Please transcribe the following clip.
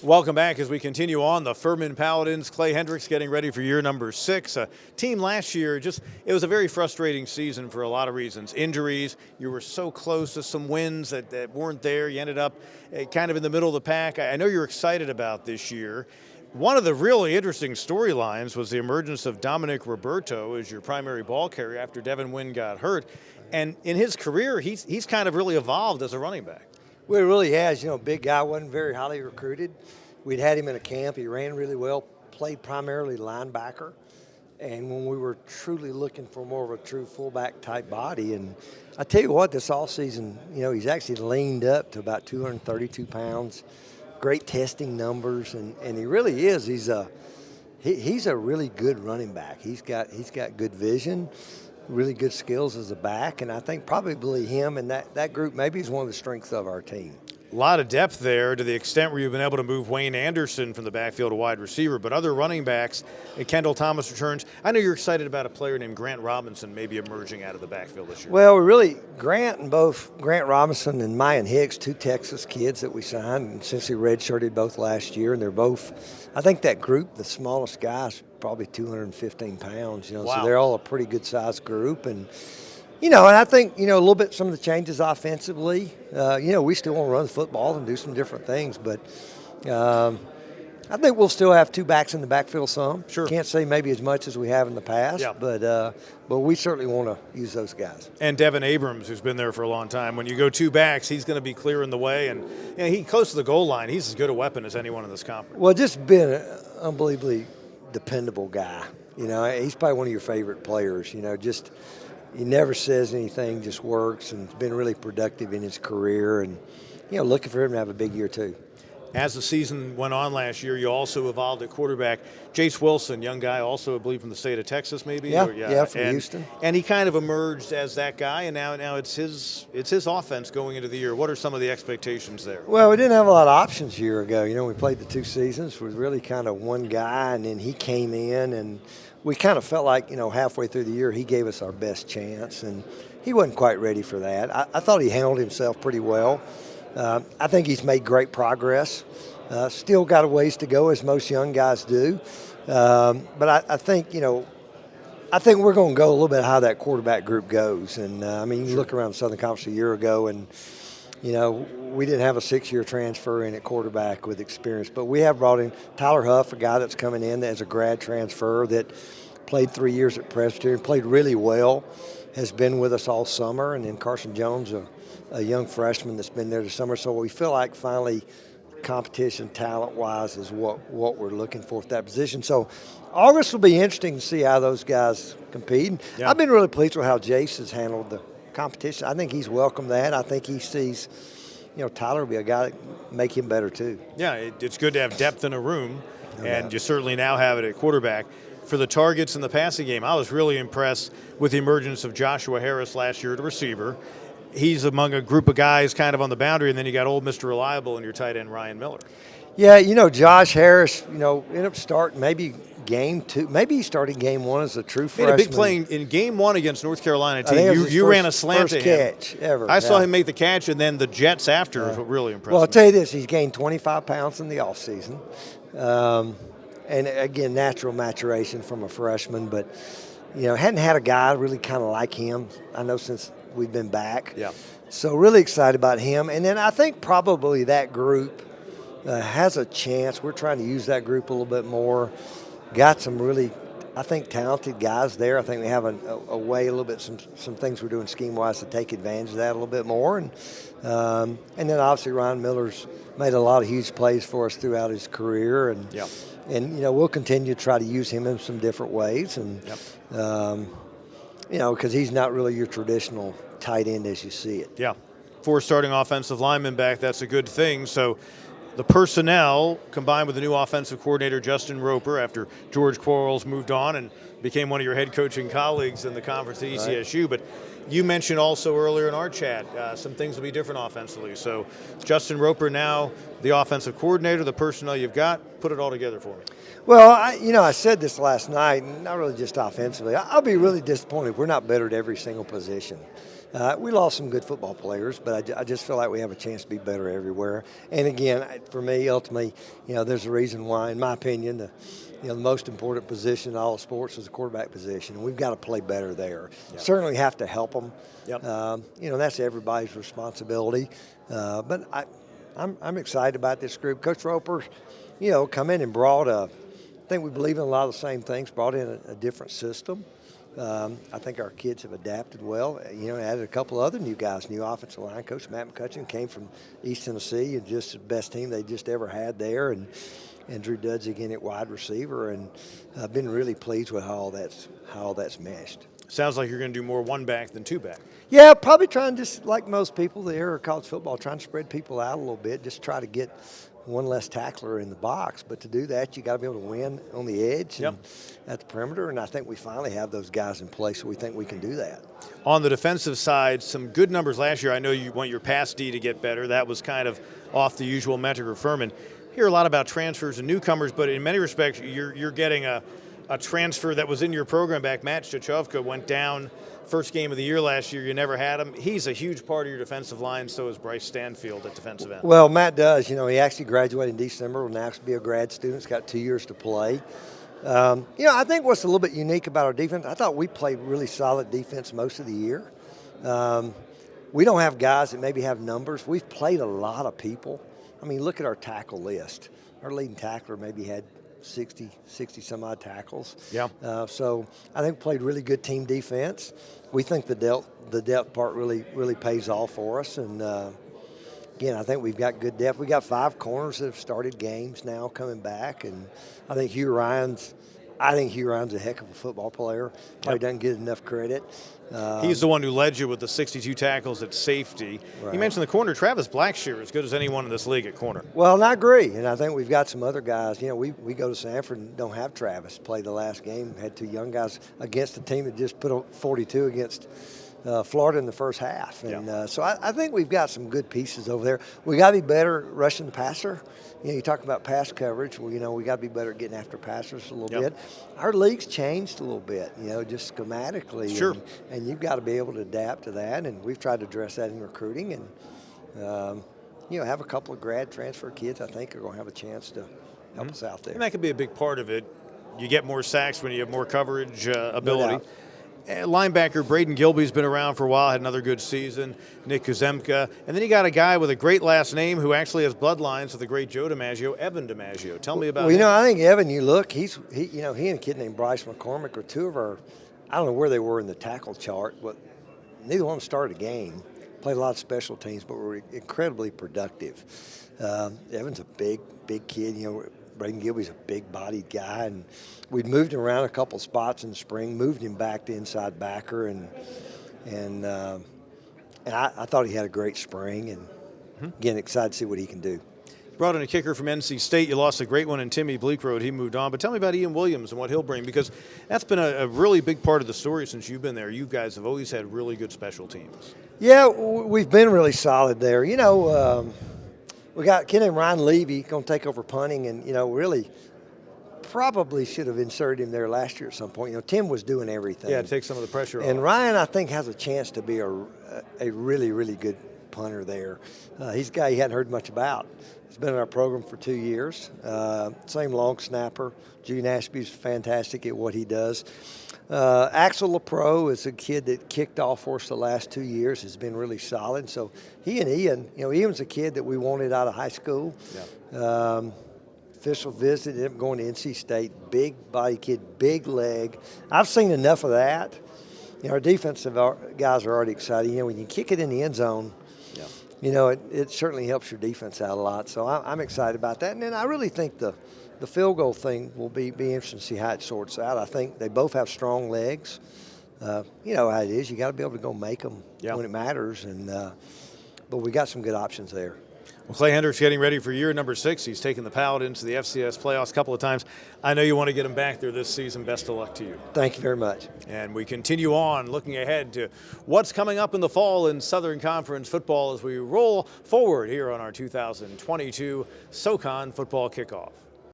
Welcome back as we continue on. The Furman Paladins, Clay Hendricks getting ready for year number 6. A team last year, it was a very frustrating season for a lot of reasons. Injuries, you were so close to some wins that weren't there. You ended up kind of in the middle of the pack. I know you're excited about this year. One of the really interesting storylines was the emergence of Dominic Roberto as your primary ball carrier after Devin Wynn got hurt. And in his career, he's kind of really evolved as a running back. Well, it really has. Big guy, wasn't very highly recruited. We'd had him in a camp. He ran really well, played primarily linebacker. And when we were truly looking for more of a true fullback type body, and I tell you what, this offseason, he's actually leaned up to about 232 pounds, great testing numbers, and he really is. He's a really good running back. He's got good vision, really good skills as a back, and I think probably him and that group maybe is one of the strengths of our team. A lot of depth there to the extent where you've been able to move Wayne Anderson from the backfield to wide receiver, but other running backs, Kendall Thomas returns. I know you're excited about a player named Grant Robinson maybe emerging out of the backfield this year. Well, really, Grant Robinson and Mayan Hicks, 2 Texas kids that we signed, and since he redshirted both last year, and they're both, I think that group, the smallest guys, probably 215 pounds, Wow. So they're all a pretty good sized group. And and I think, a little bit some of the changes offensively, we still want to run the football and do some different things. But I think we'll still have 2 backs in the backfield some. Sure. Can't say maybe as much as we have in the past, Yeah. but we certainly want to use those guys. And Devin Abrams, who's been there for a long time. When you go 2 backs, he's going to be clearing the way. And he close to the goal line. He's as good a weapon as anyone in this conference. Well, just been an unbelievably dependable guy. He's probably one of your favorite players. He never says anything, just works, and has been really productive in his career. And, looking for him to have a big year, too. As the season went on last year, you also evolved at quarterback. Jace Wilson, young guy, also I believe from the state of Texas, maybe. Yeah, from Houston. And he kind of emerged as that guy, and now it's his offense going into the year. What are some of the expectations there? Well, we didn't have a lot of options a year ago. We played the 2 seasons with really kind of one guy, and then he came in, and we kind of felt like halfway through the year he gave us our best chance, and he wasn't quite ready for that. I thought he handled himself pretty well. I think he's made great progress. Still got a ways to go, as most young guys do. But I think, we're going to go a little bit how that quarterback group goes. And, you look around the Southern Conference a year ago, and, we didn't have a 6-year transfer in at quarterback with experience. But we have brought in Tyler Huff, a guy that's coming in as a grad transfer that played 3 years at Presbyterian, played really well, has been with us all summer. And then Carson Jones, a young freshman that's been there this summer. So we feel like finally competition talent-wise is what we're looking for at that position. So August will be interesting to see how those guys compete. Yeah. I've been really pleased with how Jace has handled the competition. I think he's welcomed that. I think he sees, Tyler will be a guy that make him better too. Yeah, it's good to have depth in a room, and you certainly now have it at quarterback. For the targets in the passing game, I was really impressed with the emergence of Joshua Harris last year at receiver. He's among a group of guys kind of on the boundary, and then you got old Mr. Reliable and your tight end Ryan Miller. Yeah, Josh Harris, ended up starting maybe game 2. Maybe he started game 1 as a true freshman. Made a big play in game 1 against North Carolina team. You ran a slant to him. First catch ever. I saw him make the catch, and then the Jets after was what really impressed me. Well, I'll tell you this, he's gained 25 pounds in the offseason. And again, natural maturation from a freshman, but hadn't had a guy really kind of like him, I know, since we've been back. Yeah. So really excited about him. And then I think probably that group has a chance. We're trying to use that group a little bit more. Got some really, I think, talented guys there. I think we have a way, a little bit, some things we're doing scheme-wise to take advantage of that a little bit more. And then obviously Ryan Miller's made a lot of huge plays for us throughout his career. And yeah. And, we'll continue to try to use him in some different ways. And, because he's not really your traditional tight end as you see it. Yeah. 4 starting offensive linemen back, that's a good thing. So the personnel, combined with the new offensive coordinator, Justin Roper, after George Quarles moved on and became one of your head coaching colleagues in the conference at ECSU. Right. But you mentioned also earlier in our chat, some things will be different offensively. So Justin Roper now the offensive coordinator, the personnel you've got, put it all together for me. Well, I said this last night, not really just offensively. I'll be really disappointed if we're not better at every single position. We lost some good football players, but I just feel like we have a chance to be better everywhere. And again, for me, ultimately, there's a reason why, in my opinion, the most important position in all sports is the quarterback position, and we've got to play better there. Yep. Certainly have to help them. Yep. That's everybody's responsibility. But I'm excited about this group. Coach Roper, come in and brought I think we believe in a lot of the same things, brought in a different system. I think our kids have adapted well. Added a couple other new guys. New offensive line coach Matt McCutcheon came from East Tennessee, and just the best team they just ever had there. And Drew Dudds again at wide receiver, and I've been really pleased with how all that's meshed. Sounds like you're going to do more one back than two back. Yeah, probably trying, just like most people there or college football, trying to spread people out a little bit, just try to get one less tackler in the box. But to do that, you got to be able to win on the edge and at the perimeter, and I think we finally have those guys in place, so we think we can do that. On the defensive side, some good numbers last year. I know you want your pass D to get better. That was kind of off the usual metric for Furman. Hear a lot about transfers and newcomers, but in many respects, you're getting a transfer that was in your program back. Matt Stachovka went down first game of the year last year. You never had him. He's a huge part of your defensive line. So is Bryce Stanfield at defensive end. Well, Matt does. He actually graduated in December. Will now be a grad student. He's got 2 years to play. I think what's a little bit unique about our defense, I thought we played really solid defense most of the year. We don't have guys that maybe have numbers. We've played a lot of people. I mean, look at our tackle list. Our leading tackler maybe had 60 some odd tackles. Yeah. So I think we played really good team defense. We think the depth part really pays off for us. And again, I think we've got good depth. We got 5 corners that have started games now coming back, and I think Hugh Ryan's a heck of a football player. Probably doesn't get enough credit. He's the one who led you with the 62 tackles at safety. Right. You mentioned the corner. Travis Blackshear, as good as anyone in this league at corner. Well, and I agree. And I think we've got some other guys. We go to Sanford and don't have Travis. Played the last game, had 2 young guys against a team that just put a 42 against Florida in the first half. And so I think we've got some good pieces over there. We got to be better rushing the passer. You talk about pass coverage. Well, we got to be better at getting after passers a little bit. Our league's changed a little bit, just schematically. Sure. And you've got to be able to adapt to that. And we've tried to address that in recruiting. And, have a couple of grad transfer kids I think are going to have a chance to help us out there. And that could be a big part of it. You get more sacks when you have more coverage ability. No doubt. Linebacker Braden Gilby's been around for a while, had another good season. Nick Kuzemka. And then you got a guy with a great last name who actually has bloodlines with the great Joe DiMaggio, Evan DiMaggio. Tell me about him. I think Evan, he and a kid named Bryce McCormick are 2 of our, I don't know where they were in the tackle chart, but neither one started a game. Played a lot of special teams, but were incredibly productive. Evan's a big kid. Braden Gilby's a big-bodied guy, and we'd moved him around a couple spots in the spring, moved him back to inside backer, and I thought he had a great spring, and again, excited to see what he can do. Brought in a kicker from NC State. You lost a great one in Timmy Bleekrode. He moved on. But tell me about Ian Williams and what he'll bring, because that's been a really big part of the story since you've been there. You guys have always had really good special teams. Yeah, we've been really solid there. We got a kid named Ryan Levy going to take over punting, and, really probably should have inserted him there last year at some point. Tim was doing everything. Yeah, take some of the pressure off. And Ryan, I think, has a chance to be a really, really good punter there. He's a guy you hadn't heard much about. He's been in our program for 2 years. Same long snapper. June Ashby's fantastic at what he does. Axel Lapro is a kid that kicked off for us the last 2 years, has been really solid. So he and Ian, Ian's a kid that we wanted out of high school. Yeah. Official visit, ended up going to NC State, big body kid, big leg. I've seen enough of that. Our defensive guys are already excited. When you kick it in the end zone, it certainly helps your defense out a lot. So I'm excited about that. And then I really think the field goal thing will be interesting to see how it sorts out. I think they both have strong legs. You know how it is. You got to be able to go make them when it matters. But we got some good options there. Well, Clay Hendricks getting ready for year number 6. He's taken the Paladins to the FCS playoffs a couple of times. I know you want to get him back there this season. Best of luck to you. Thank you very much. And we continue on looking ahead to what's coming up in the fall in Southern Conference football as we roll forward here on our 2022 SoCon football kickoff.